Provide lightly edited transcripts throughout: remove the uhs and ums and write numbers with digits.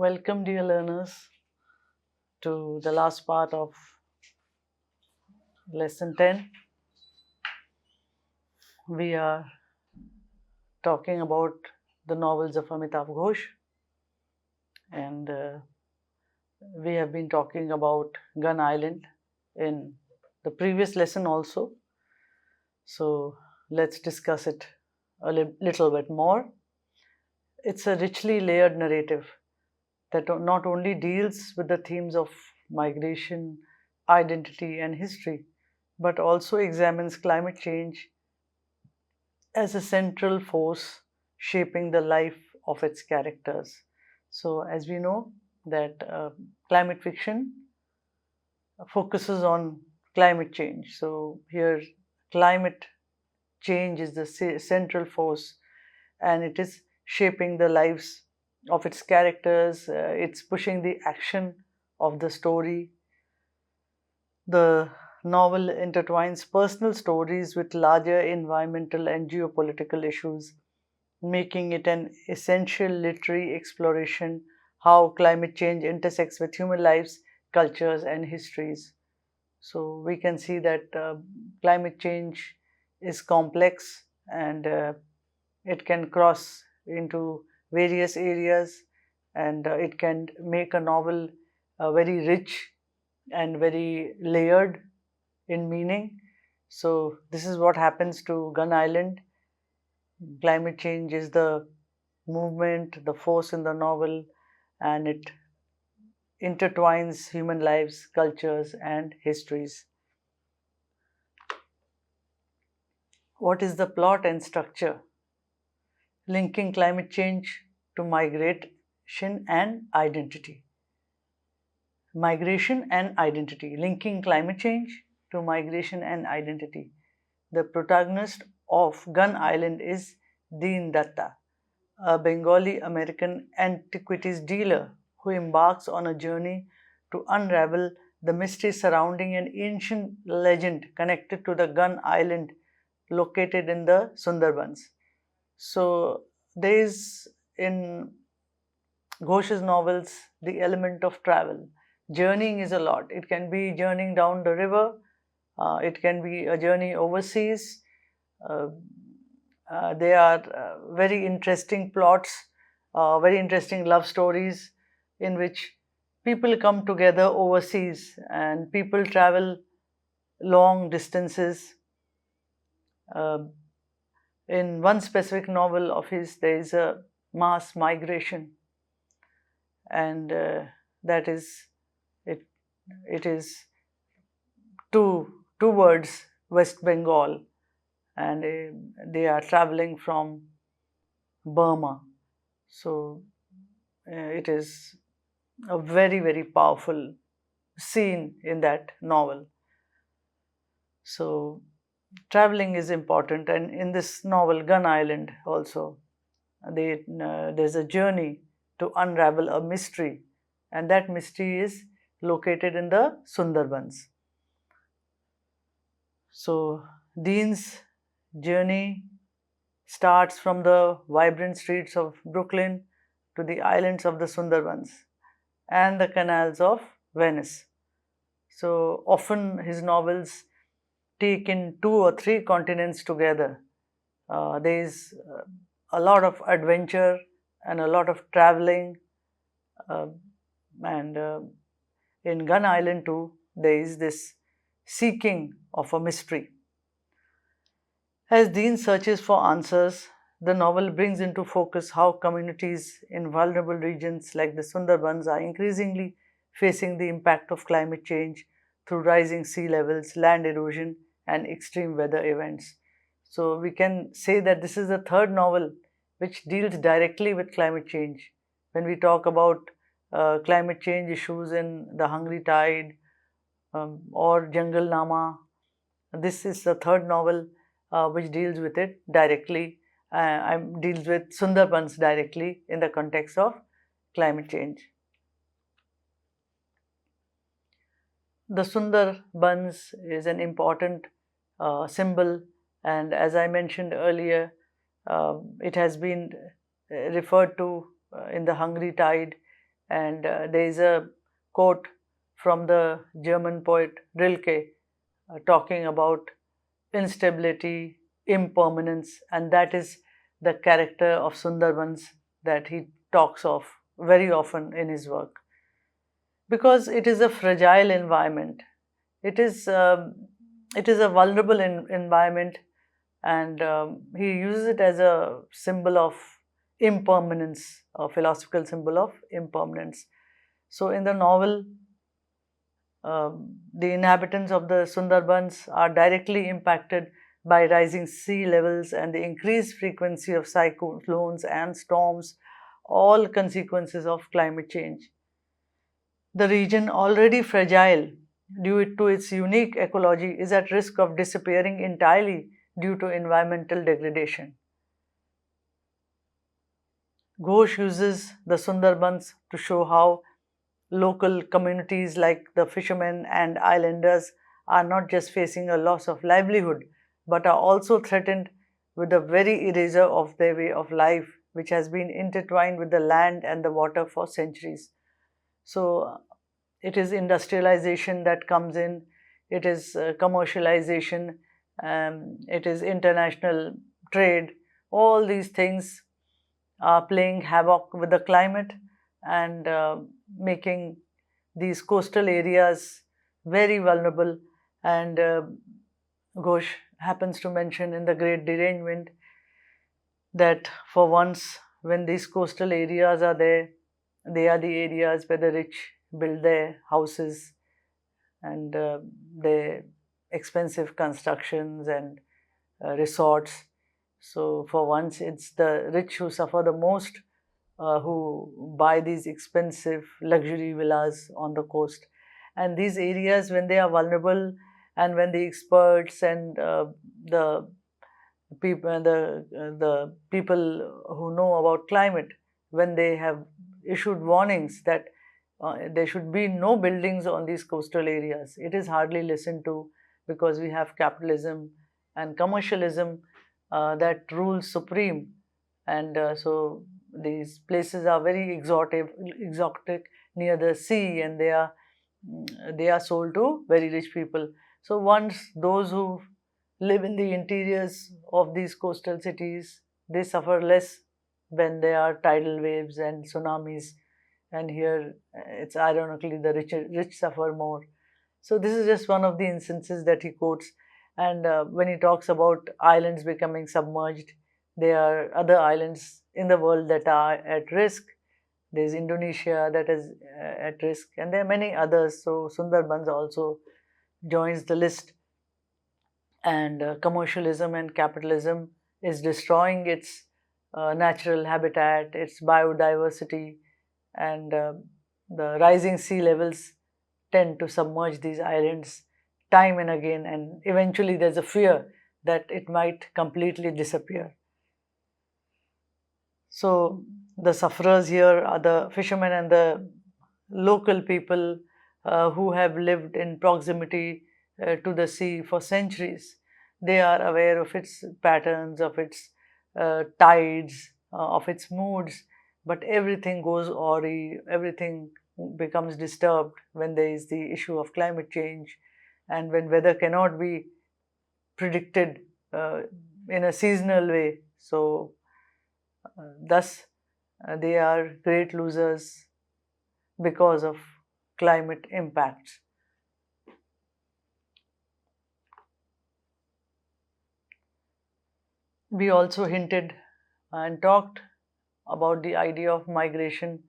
Welcome, dear learners, to the last part of lesson 10. We are talking about the novels of Amitav Ghosh, and we have been talking about Gun Island in the previous lesson also. So, let's discuss it a little bit more. It's a richly layered narrative that not only deals with the themes of migration, identity, and history, but also examines climate change as a central force shaping the life of its characters. So, as we know, that climate fiction focuses on climate change. So, here, climate change is the central force and it is shaping the lives of its characters, it's pushing the action of the story. The novel intertwines personal stories with larger environmental and geopolitical issues, making it an essential literary exploration how climate change intersects with human lives, cultures, and histories. So we can see that climate change is complex and it can cross into various areas and it can make a novel very rich and very layered in meaning. So this is what happens to Gun Island. Climate change is the movement, the force in the novel, and it intertwines human lives, cultures, and histories. What is the plot and structure? Linking climate change to migration and identity. Migration and identity. Linking climate change to migration and identity. The protagonist of Gun Island is Deen Datta, a Bengali American antiquities dealer who embarks on a journey to unravel the mystery surrounding an ancient legend connected to the Gun Island located in the Sundarbans. So, there is in Ghosh's novels the element of travel. Journeying is a lot. It can be journeying down the river, it can be a journey overseas. Uh, they are very interesting plots, very interesting love stories in which people come together overseas and people travel long distances. Uh, in one specific novel of his, there is a mass migration, and that is it. It is towards West Bengal, and they are traveling from Burma. So it is a very powerful scene in that novel. So traveling is important, and in this novel, Gun Island, also, there's a journey to unravel a mystery, and that mystery is located in the Sundarbans. So Dean's journey starts from the vibrant streets of Brooklyn to the islands of the Sundarbans and the canals of Venice. So often his novels take in 2 or 3 continents together. There is a lot of adventure and a lot of traveling, uh, and in Gun Island too, there is this seeking of a mystery. As Dean searches for answers, the novel brings into focus how communities in vulnerable regions like the Sundarbans are increasingly facing the impact of climate change through rising sea levels, land erosion, and extreme weather events. So, we can say that this is the third novel which deals directly with climate change. When we talk about climate change issues in The Hungry Tide or Jungle Nama, this is the third novel which deals with it directly. Deals with Sundarbans directly in the context of climate change. The Sundarbans is an important symbol, and as I mentioned earlier, it has been referred to in The Hungry Tide, And there is a quote from the German poet Rilke talking about instability, impermanence, and that is the character of Sundarbans that he talks of very often in his work. Because it is a fragile environment, it is a vulnerable environment, and he uses it as a symbol of impermanence, a philosophical symbol of impermanence. So in the novel, the inhabitants of the Sundarbans are directly impacted by rising sea levels and the increased frequency of cyclones and storms, all consequences of climate change. The region, already fragile due to its unique ecology, is at risk of disappearing entirely due to environmental degradation. Ghosh uses the Sundarbans to show how local communities like the fishermen and islanders are not just facing a loss of livelihood but are also threatened with the very erasure of their way of life, which has been intertwined with the land and the water for centuries. So, it is industrialization that comes in, it is commercialization, it is international trade. All these things are playing havoc with the climate and making these coastal areas very vulnerable. And Ghosh happens to mention in The Great Derangement that for once, when these coastal areas are there, they are the areas where the rich build their houses and their expensive constructions and resorts. So, for once, it's the rich who suffer the most, who buy these expensive luxury villas on the coast. And these areas, when they are vulnerable, and when the experts and the the people who know about climate, when they have issued warnings that there should be no buildings on these coastal areas, it is hardly listened to because we have capitalism and commercialism that rules supreme. And so these places are very exotic near the sea, and they are sold to very rich people. So once those who live in the interiors of these coastal cities, they suffer less when there are tidal waves and tsunamis. And here, it's ironically the rich suffer more. So this is just one of the instances that he quotes. And when he talks about islands becoming submerged, there are other islands in the world that are at risk. There's Indonesia that is at risk, and there are many others. So Sundarbans also joins the list. And commercialism and capitalism is destroying its natural habitat, its biodiversity, and the rising sea levels tend to submerge these islands time and again, and eventually there's a fear that it might completely disappear. So, the sufferers here are the fishermen and the local people who have lived in proximity to the sea for centuries. They are aware of its patterns, of its tides, of its moods, but everything goes awry, everything becomes disturbed when there is the issue of climate change and when weather cannot be predicted in a seasonal way. So, thus, they are great losers because of climate impacts. We also hinted and talked about the idea of migration,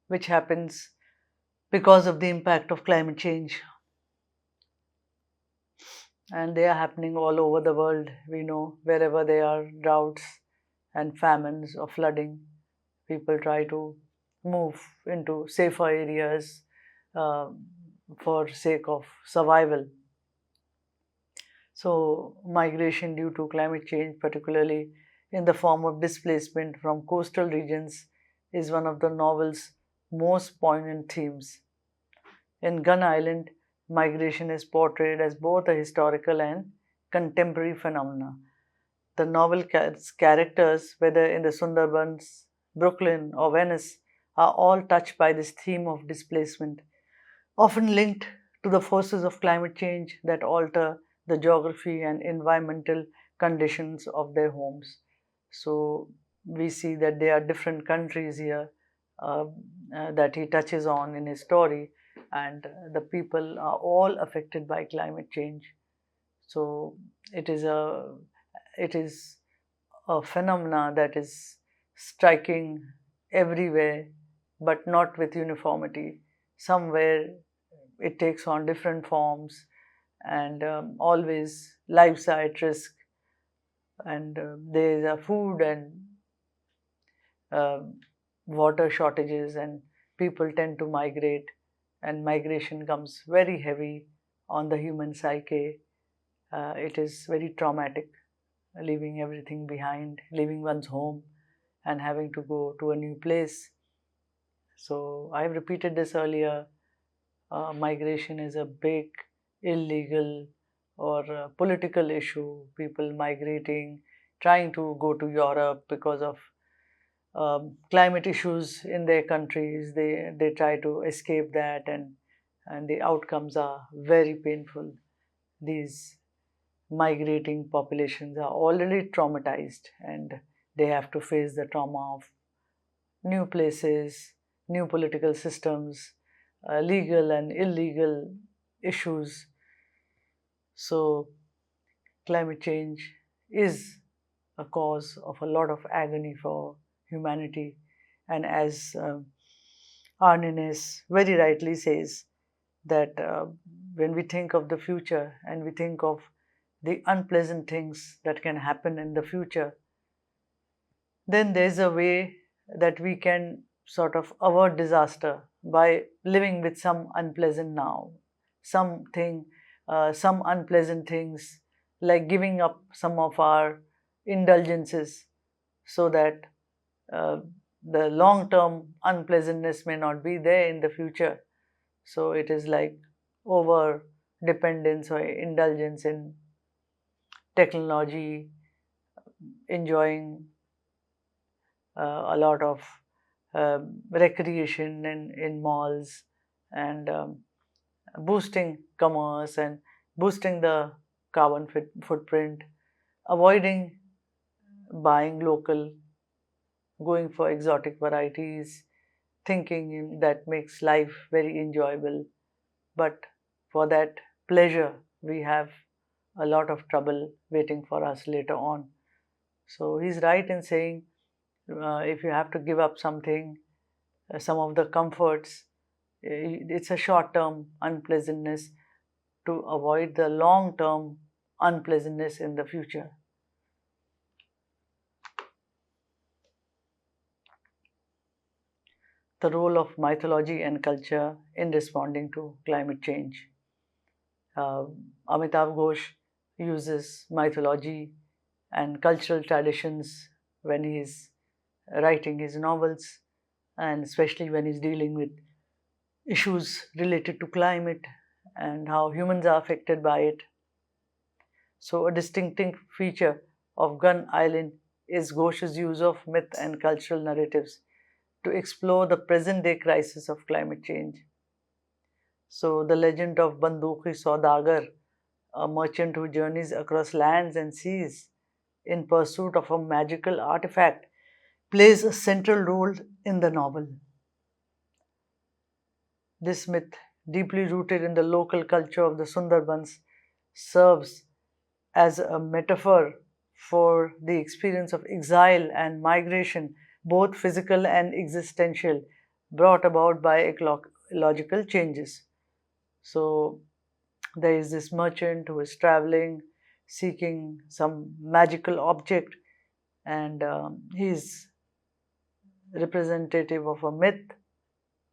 which happens because of the impact of climate change. And they are happening all over the world. We know wherever there are droughts and famines or flooding, people try to move into safer areas for sake of survival. So, migration due to climate change, particularly in the form of displacement from coastal regions, is one of the novel's most poignant themes. In Gun Island, migration is portrayed as both a historical and contemporary phenomena. The novel characters, whether in the Sundarbans, Brooklyn, or Venice, are all touched by this theme of displacement, often linked to the forces of climate change that alter the geography and environmental conditions of their homes. So we see that there are different countries here uh, that he touches on in his story, and the people are all affected by climate change. So it is a it is a phenomena that is striking everywhere, but not with uniformity. Somewhere it takes on different forms, and always lives are at risk, and there is a food and uh, water shortages, and people tend to migrate, and migration comes very heavy on the human psyche. It is very traumatic, leaving everything behind, leaving one's home and having to go to a new place. So I've repeated this earlier. Migration is a big illegal or political issue. People migrating, trying to go to Europe because of climate issues in their countries. They try to escape that, and the outcomes are very painful. These migrating populations are already traumatized, and they have to face the trauma of new places, new political systems, legal and illegal issues. So, climate change is a cause of a lot of agony for humanity. And as Arnines very rightly says, that when we think of the future and we think of the unpleasant things that can happen in the future, then there's a way that we can sort of avert disaster by living with some unpleasant now, something, some unpleasant things, like giving up some of our indulgences, so that uh, the long term unpleasantness may not be there in the future. So it is like over dependence or indulgence in technology, enjoying a lot of recreation in malls, and boosting commerce and boosting the carbon footprint, avoiding buying local, going for exotic varieties, thinking that makes life very enjoyable. But for that pleasure, we have a lot of trouble waiting for us later on. So he's right in saying if you have to give up something, some of the comforts, it's a short term unpleasantness to avoid the long term unpleasantness in the future. The role of mythology and culture in responding to climate change. Uh, Amitav Ghosh uses mythology and cultural traditions when he's writing his novels, and especially when he's dealing with issues related to climate and how humans are affected by it. So, a distinctive feature of Gun Island is Ghosh's use of myth and cultural narratives to explore the present day crisis of climate change. So, the legend of Bandukhi Saudagar, a merchant who journeys across lands and seas in pursuit of a magical artifact, plays a central role in the novel. This myth, deeply rooted in the local culture of the Sundarbans, serves as a metaphor for the experience of exile and migration, both physical and existential, brought about by ecological changes. So, there is this merchant who is traveling, seeking some magical object, and he is representative of a myth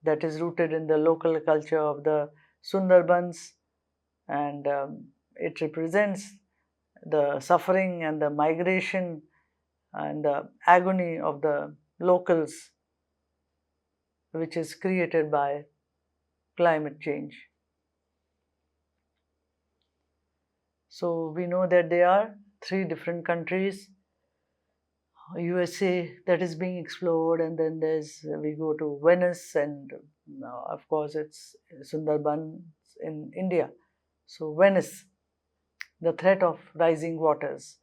that is rooted in the local culture of the Sundarbans, and it represents the suffering and the migration and the agony of the locals, which is created by climate change. So we know that there are three different countries USA that is being explored, and then we go to Venice, and of course it's Sundarban in India. So Venice, the threat of rising waters.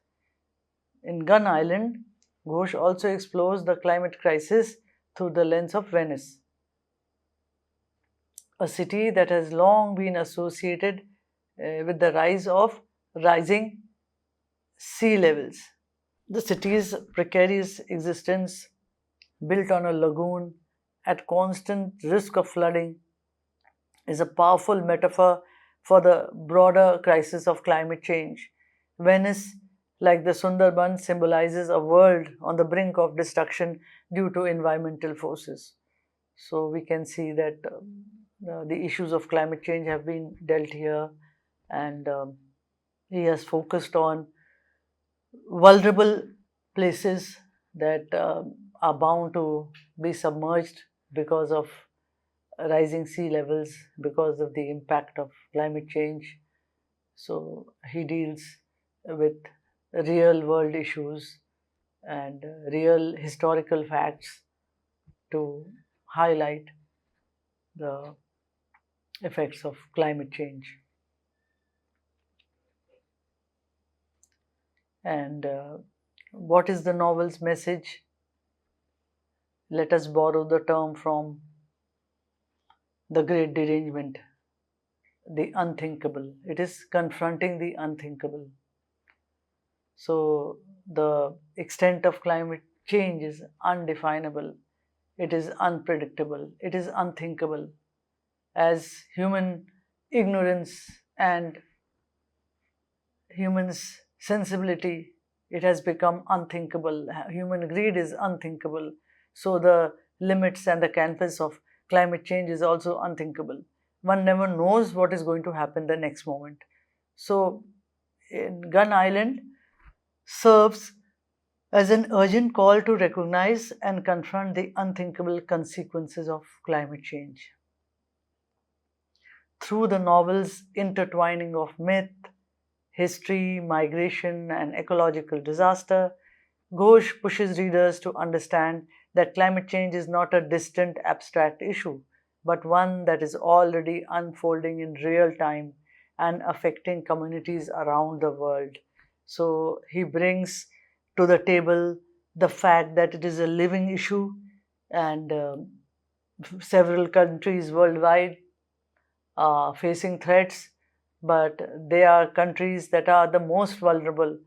In Gun Island, Ghosh also explores the climate crisis through the lens of Venice, a city that has long been associated with the rise of rising sea levels. The city's precarious existence, built on a lagoon at constant risk of flooding, is a powerful metaphor for the broader crisis of climate change. Venice, like the Sundarbans, symbolizes a world on the brink of destruction due to environmental forces. So we can see that the issues of climate change have been dealt here, and he has focused on vulnerable places that are bound to be submerged because of rising sea levels, because of the impact of climate change. So he deals with real world issues and real historical facts to highlight the effects of climate change. And what is the novel's message? Let us borrow the term from The Great Derangement, the unthinkable. It is confronting the unthinkable. So, the extent of climate change is undefinable, it is unpredictable, it is unthinkable. As human ignorance and humans' sensibility, it has become unthinkable. Human greed is unthinkable. So the limits and the canvas of climate change is also unthinkable. One never knows what is going to happen the next moment. So Gun Island serves as an urgent call to recognize and confront the unthinkable consequences of climate change. Through the novel's intertwining of myth, history, migration, and ecological disaster, Ghosh pushes readers to understand that climate change is not a distant abstract issue, but one that is already unfolding in real time and affecting communities around the world. So he brings to the table the fact that it is a living issue, and several countries worldwide are facing threats, but they are countries that are the most vulnerable,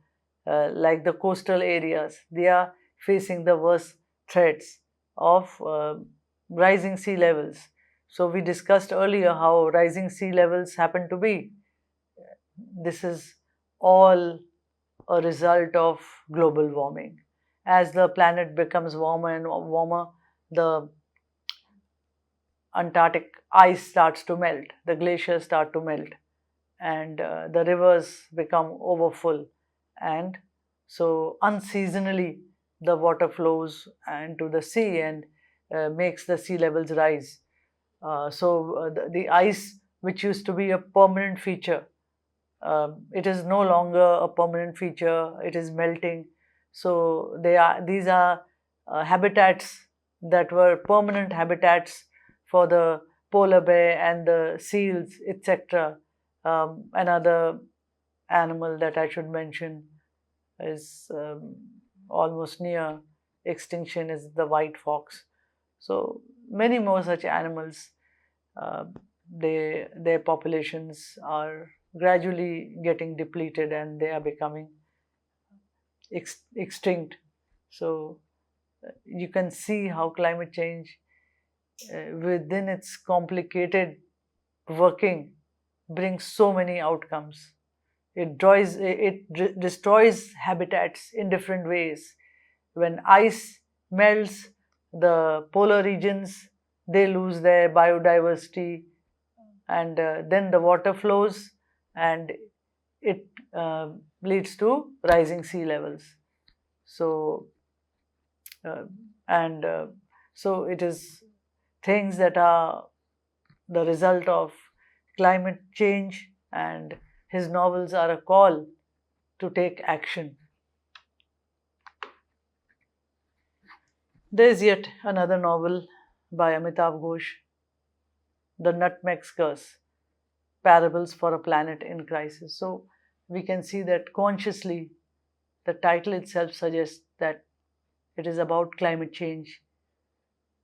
like the coastal areas. They are facing the worst threats of rising sea levels. So, we discussed earlier how rising sea levels happen to be. This is all a result of global warming. As the planet becomes warmer and warmer, the Antarctic ice starts to melt, the glaciers start to melt, and the rivers become overfull, and so unseasonally the water flows into the sea and makes the sea levels rise. The ice, which used to be a permanent feature, it is no longer a permanent feature, it is melting. So these are habitats that were permanent habitats for the polar bear and the seals, etc. Another animal that I should mention is almost near extinction is the white fox. So many more such animals, their populations are gradually getting depleted and they are becoming extinct. So you can see how climate change, within its complicated working, brings so many outcomes. It destroys habitats in different ways. When ice melts, the polar regions, they lose their biodiversity, and then the water flows, and it leads to rising sea levels. So and so it is things that are the result of climate change, and his novels are a call to take action. There is yet another novel by Amitav Ghosh, The Nutmeg's Curse, Parables for a Planet in Crisis. So we can see that consciously the title itself suggests that it is about climate change.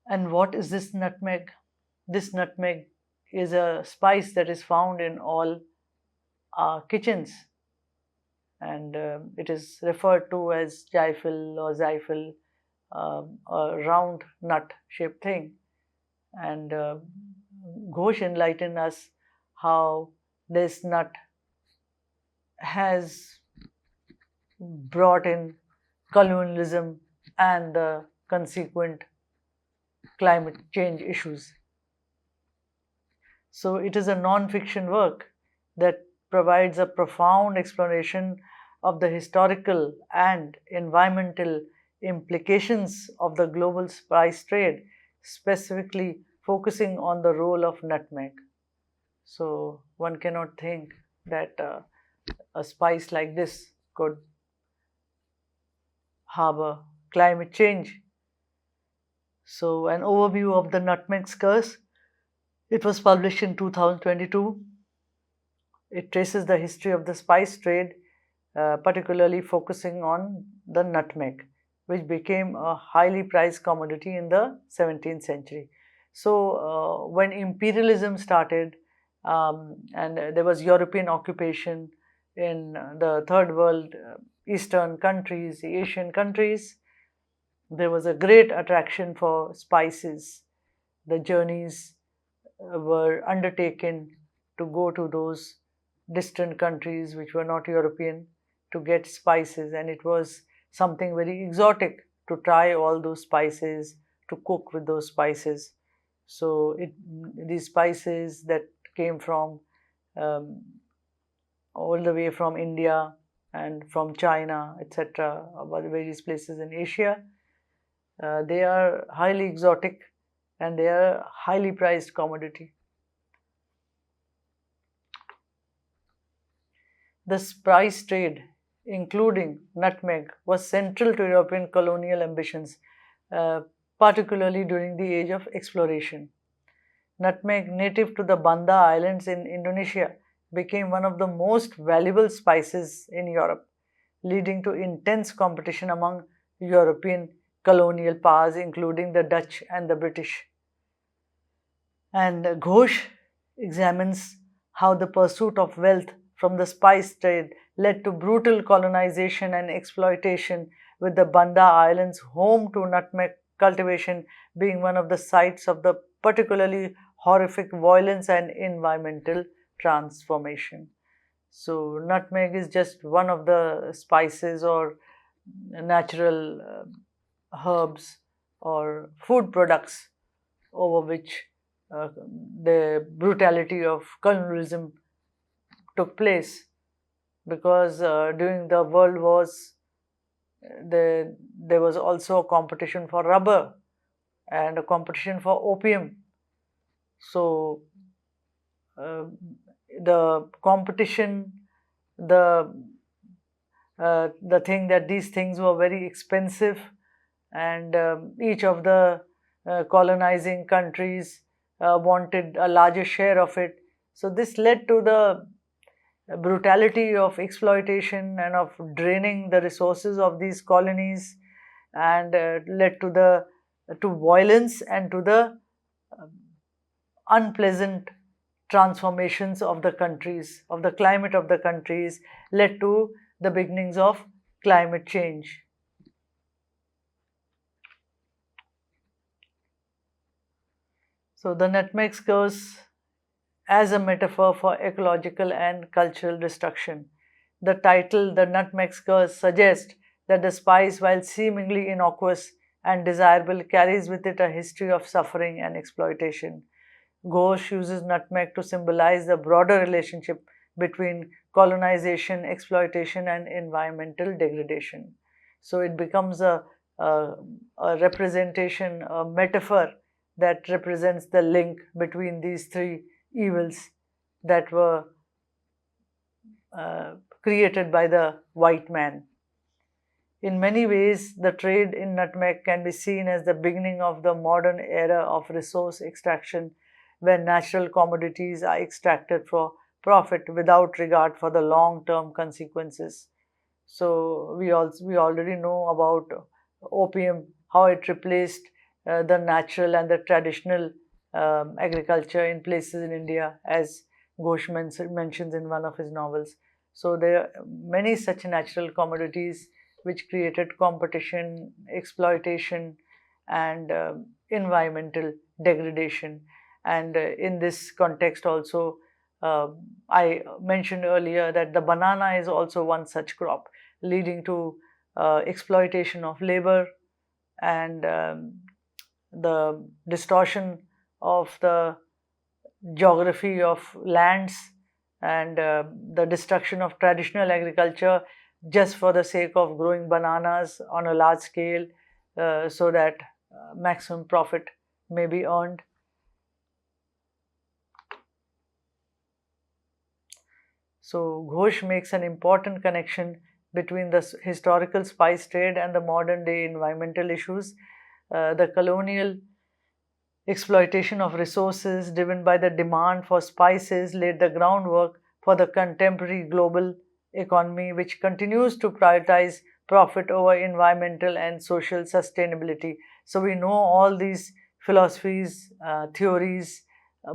And what is this nutmeg? This nutmeg is a spice that is found in all our kitchens, and it is referred to as jaifil or zyphil, a round nut shaped thing. And Ghosh enlightened us how this nut has brought in colonialism and the consequent climate change issues. So it is a non-fiction work that provides a profound exploration of the historical and environmental implications of the global spice trade, specifically focusing on the role of nutmeg. So one cannot think that a spice like this could harbor climate change. So, an overview of the nutmeg's curse. It was published in 2022. It traces the history of the spice trade, particularly focusing on the nutmeg, which became a highly prized commodity in the 17th century. So, when imperialism started and there was European occupation in the third world, Eastern countries, the Asian countries, there was a great attraction for spices. The journeys were undertaken to go to those distant countries which were not European to get spices, and it was something very exotic to try all those spices, to cook with those spices. So these spices that came from um, all the way from India and from China, etc., about various places in Asia, they are highly exotic and they are a highly prized commodity. The spice trade, including nutmeg, was central to European colonial ambitions, particularly during the age of exploration. Nutmeg, native to the Banda Islands in Indonesia, became one of the most valuable spices in Europe, leading to intense competition among European colonial powers, including the Dutch and the British. And Ghosh examines how the pursuit of wealth from the spice trade led to brutal colonization and exploitation, with the Banda Islands home to nutmeg cultivation being one of the sites of the particularly horrific violence and environmental transformation. So, nutmeg is just one of the spices or natural herbs or food products over which the brutality of colonialism took place, because during the world wars there was also a competition for rubber and a competition for opium. So the competition, the the thing that these things were very expensive, and each of the colonizing countries wanted a larger share of it. So this led to the brutality of exploitation and of draining the resources of these colonies, and led to the to violence and to the unpleasant transformations of the countries, of the climate of the countries, led to the beginnings of climate change. So the nutmeg's curse as a metaphor for ecological and cultural destruction. The title, The Nutmeg's Curse, suggests that the spice, while seemingly innocuous and desirable, carries with it a history of suffering and exploitation. Ghosh uses nutmeg to symbolize the broader relationship between colonization, exploitation, and environmental degradation. So it becomes a representation, a metaphor that represents the link between these three evils that were created by the white man. In many ways, the trade in nutmeg can be seen as the beginning of the modern era of resource extraction, where natural commodities are extracted for profit without regard for the long-term consequences. So we already know about opium, how it replaced the natural and the traditional agriculture in places in India, as Ghosh mentions in one of his novels. So there are many such natural commodities which created competition, exploitation, and environmental degradation. And in this context, also, I mentioned earlier that the banana is also one such crop, leading to exploitation of labor and the distortion of the geography of lands, and the destruction of traditional agriculture just for the sake of growing bananas on a large scale, so that maximum profit may be earned. So Ghosh makes an important connection between the historical spice trade and the modern day environmental issues. The colonial exploitation of resources driven by the demand for spices laid the groundwork for the contemporary global economy, which continues to prioritize profit over environmental and social sustainability. So we know all these philosophies, theories,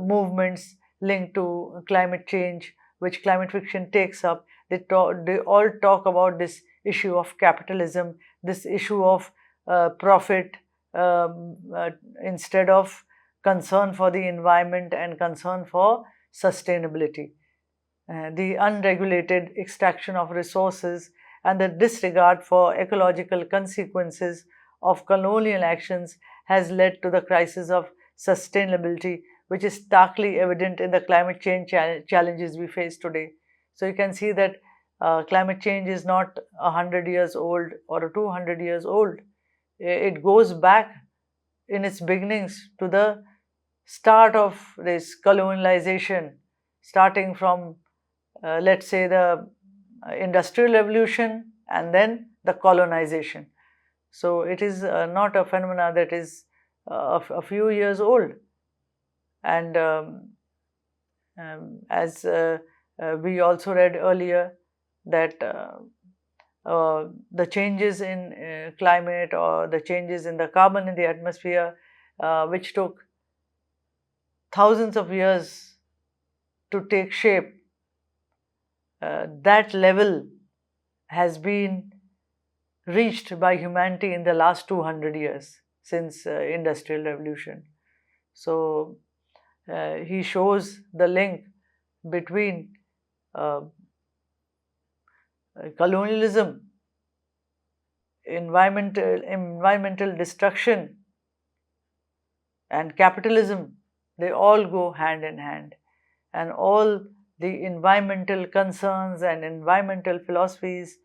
movements linked to climate change, which climate fiction takes up. They all talk about this issue of capitalism, this issue of profit, instead of concern for the environment and concern for sustainability. The unregulated extraction of resources and the disregard for ecological consequences of colonial actions has led to the crisis of sustainability, which is starkly evident in the climate change challenges we face today. So you can see that climate change is not 100 years old or 200 years old. It goes back in its beginnings to the start of this colonialization, starting from, let's say, the industrial revolution and then the colonization. So it is not a phenomena that is a few years old. And as we also read earlier, that the changes in climate, or the changes in the carbon in the atmosphere, which took thousands of years to take shape, that level has been reached by humanity in the last 200 years since industrial revolution. So he shows the link between colonialism, environmental destruction, and capitalism. They all go hand in hand, and all the environmental concerns and environmental philosophies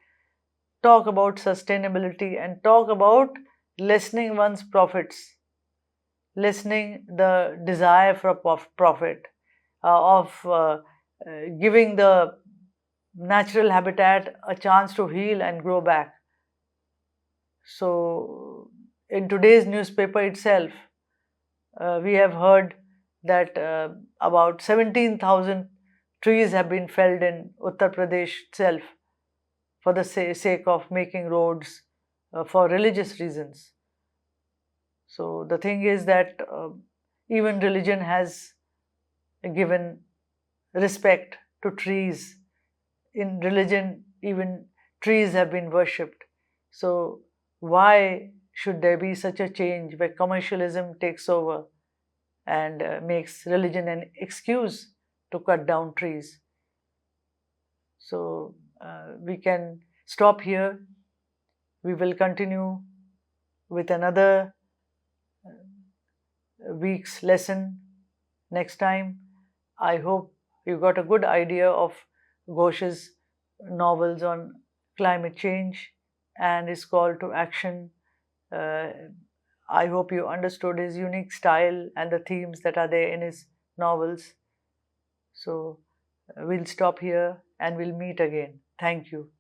talk about sustainability and talk about lessening one's profits, lessening the desire for profit, of giving the natural habitat a chance to heal and grow back. So in today's newspaper itself, we have heard that about 17,000 trees have been felled in Uttar Pradesh itself for the sake of making roads for religious reasons. So the thing is that even religion has given respect to trees. In religion, even trees have been worshipped. So why should there be such a change where commercialism takes over and makes religion an excuse to cut down trees? So we can stop here. We will continue with another week's lesson next time. I hope you got a good idea of Ghosh's novels on climate change and his call to action. I hope you understood his unique style and the themes that are there in his novels. So we'll stop here and we'll meet again. Thank you.